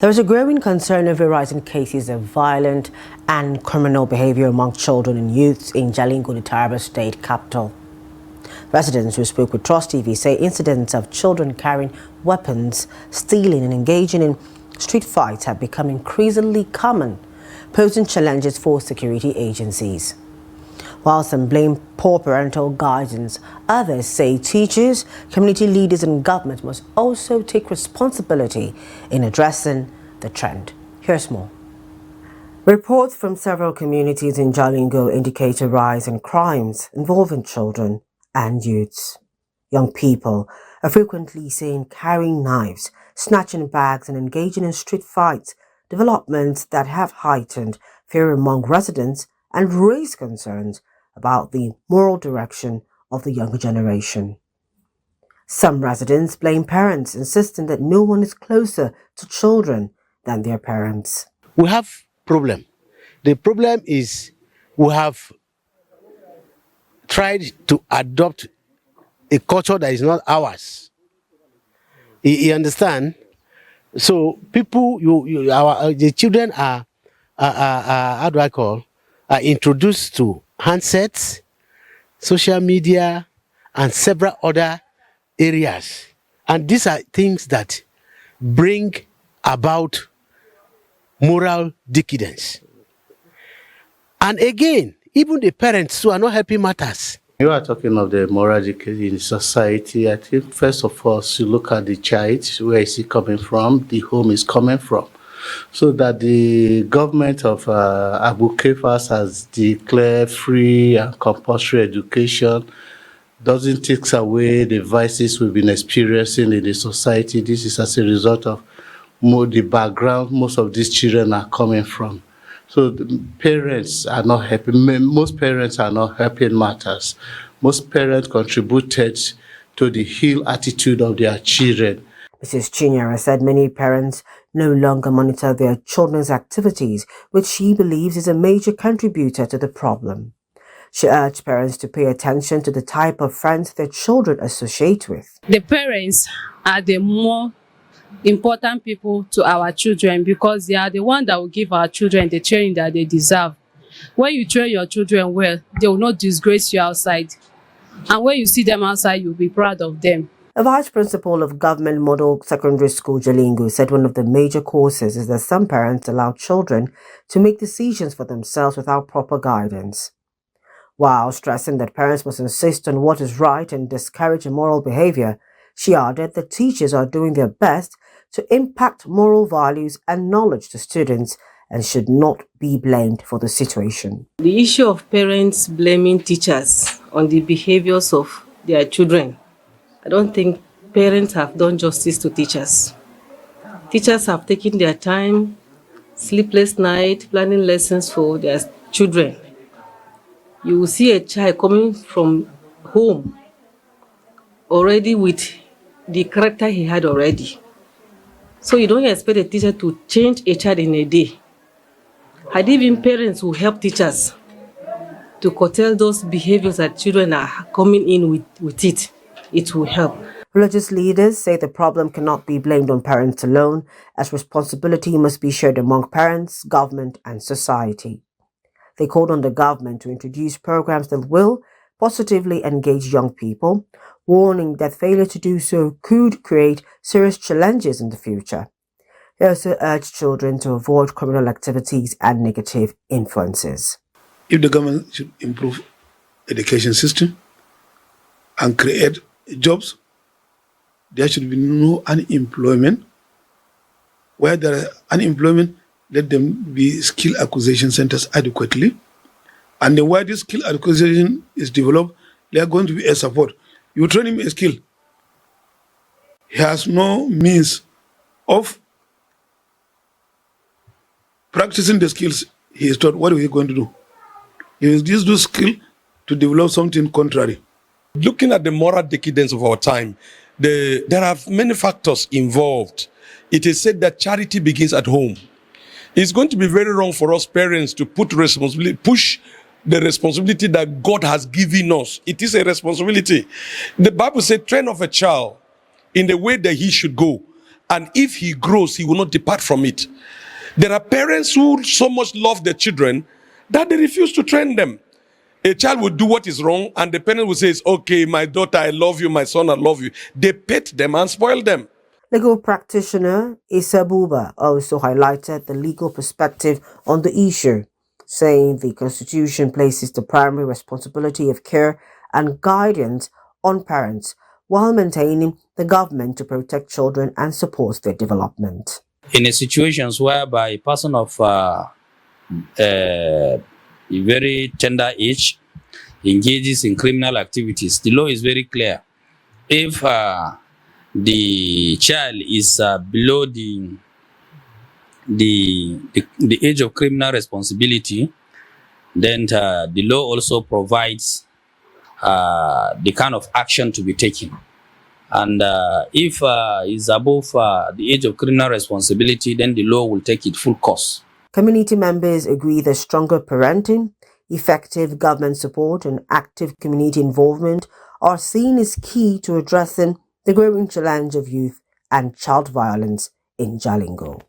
There is a growing concern over rising cases of violent and criminal behaviour among children and youths in Jalingo, the Taraba State capital. Residents who spoke with Trust TV say incidents of children carrying weapons, stealing and engaging in street fights have become increasingly common, posing challenges for security agencies. While some blame poor parental guidance, others say teachers, community leaders and government must also take responsibility in addressing the trend. Here's more. Reports from several communities in Jalingo indicate a rise in crimes involving children and youths. Young people are frequently seen carrying knives, snatching bags and engaging in street fights, developments that have heightened fear among residents and raised concerns about the moral direction of the younger generation. Some residents blame parents, insisting that no one is closer to children than their parents. We have problem. The problem is we have tried to adopt a culture that is not ours. You understand? So people, the children are are introduced to handsets, social media, and several other areas. And these are things that bring about moral decadence. And again, even the parents who are not helping matters. You are talking of the moral decay in society. I think first of all, you look at the child, where is he coming from, the home is coming from. So that the government of Abu Kefas has declared free and compulsory education doesn't take away the vices we've been experiencing in the society. This is as a result of the background most of these children are coming from. So the parents are not helping. Most parents are not helping matters. Most parents contributed to the ill attitude of their children. Mrs. Chinyere said many parents no longer monitor their children's activities, which she believes is a major contributor to the problem. She urged parents to pay attention to the type of friends their children associate with. The parents are the more important people to our children because they are the ones that will give our children the training that they deserve. When you train your children well, they will not disgrace you outside. And when you see them outside, you'll be proud of them. A vice principal of Government Model Secondary School Jalingo said one of the major causes is that some parents allow children to make decisions for themselves without proper guidance. While stressing that parents must insist on what is right and discourage immoral behavior, she added that teachers are doing their best to impact moral values and knowledge to students and should not be blamed for the situation. The issue of parents blaming teachers on the behaviors of their children, I don't think parents have done justice to teachers. Teachers have taken their time, sleepless night, planning lessons for their children. You will see a child coming from home already with the character he had already. So you don't expect a teacher to change a child in a day. Had even parents who help teachers to curtail those behaviors that children are coming in with it will help. Religious leaders say the problem cannot be blamed on parents alone, as responsibility must be shared among parents, government and society. They called on the government to introduce programs that will positively engage young people, warning that failure to do so could create serious challenges in the future. They also urged children to avoid criminal activities and negative influences. If the government should improve education system and create jobs, there should be no unemployment. Where there is unemployment, let them be skill acquisition centers adequately. And then where this skill acquisition is developed, there are going to be a support. You train him a skill. He has no means of practicing the skills he is taught. What is he going to do? He will just do skill to develop something contrary. Looking at the moral decadence of our time, there are many factors involved. It is said that charity begins at home. It's going to be very wrong for us parents to push the responsibility that God has given us. It is a responsibility. The Bible says, train up a child in the way that he should go, and if he grows, he will not depart from it. There are parents who so much love their children that they refuse to train them. A child will do what is wrong, and the parent will say, okay, my daughter, I love you, my son, I love you. They pet them and spoil them. Legal practitioner Issa Buba also highlighted the legal perspective on the issue, saying the Constitution places the primary responsibility of care and guidance on parents, while maintaining the government to protect children and support their development. In a situations whereby a person of a very tender age engages in criminal activities, the law is very clear. If the child is below the age of criminal responsibility, then the law also provides the kind of action to be taken. And if is above the age of criminal responsibility, then the law will take its full course. Community members agree that stronger parenting, effective government support, and active community involvement are seen as key to addressing the growing challenge of youth and child violence in Jalingo.